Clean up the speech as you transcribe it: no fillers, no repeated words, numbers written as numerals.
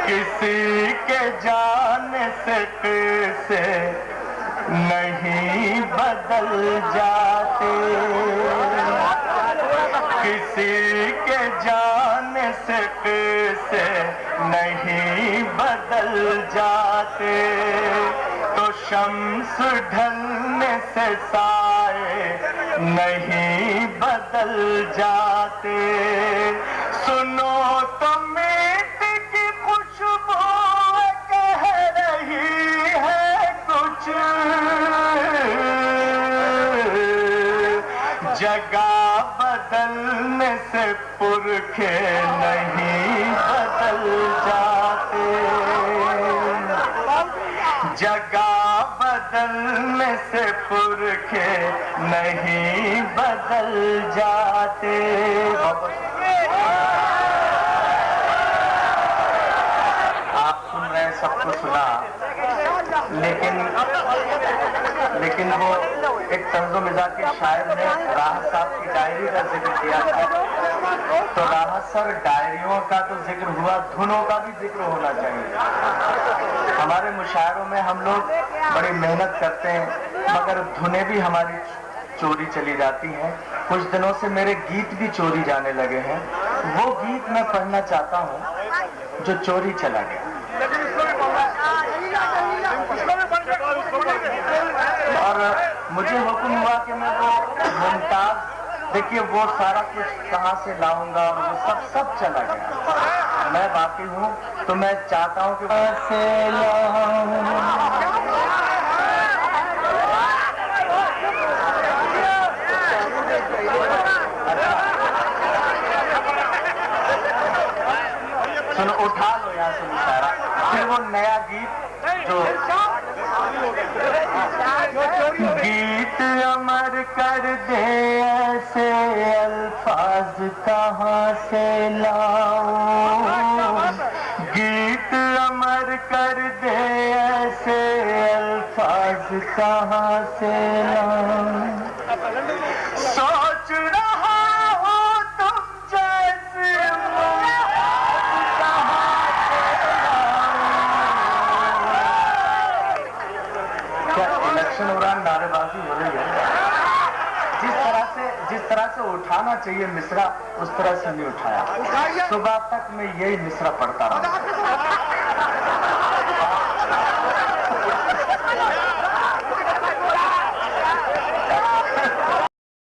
किसी के जाने से किसे नहीं बदल जाते, किसी के जाने से किसे नहीं बदल जाते। तो शम्स ढलने से साए नहीं बदल जाते। सुनो तो मीठी की खुशबू कह रही है कुछ, जगह बदलने से पुरखे नहीं बदल जाते, जगह बदलने से पुरखे नहीं बदल जाते। आप सुन रहे हैं, सबको सुना, लेकिन वो एक तर्ज़ो मिजाज के शायर ने राहत साहब की डायरी का जिक्र किया था। तो राहत सर, डायरियों का तो जिक्र हुआ, धुनों का भी जिक्र होना चाहिए। हमारे मुशायरों में हम लोग बड़ी मेहनत करते हैं, मगर धुनें भी हमारी चोरी चली जाती हैं। कुछ दिनों से मेरे गीत भी चोरी जाने लगे हैं। वो गीत मैं पढ़ना चाहता हूँ जो चोरी चला गया। और मुझे हुक्म हुआ कि मैं वो मुमताज, देखिए वो सारा कुछ कहाँ से लाऊंगा, और वो सब चला गया। मैं बाकी हूँ, तो मैं चाहता हूँ कि कैसे लाऊं। सुनो, उठा लो यहाँ से मुशायरा। फिर वो नया गीत जो गीत अमर कर दे ऐसे अल्फाज कहाँ से लाऊं, गीत अमर कर दे ऐसे अल्फाज कहाँ से लाऊं। सोच रहा हूँ तुम जैसे इलेक्शन दौरान नारेबाजी हो रही है। जिस तरह से उठाना चाहिए मिसरा, उस तरह से नहीं उठाया। सुबह तक मैं यही मिसरा पढ़ता रहा।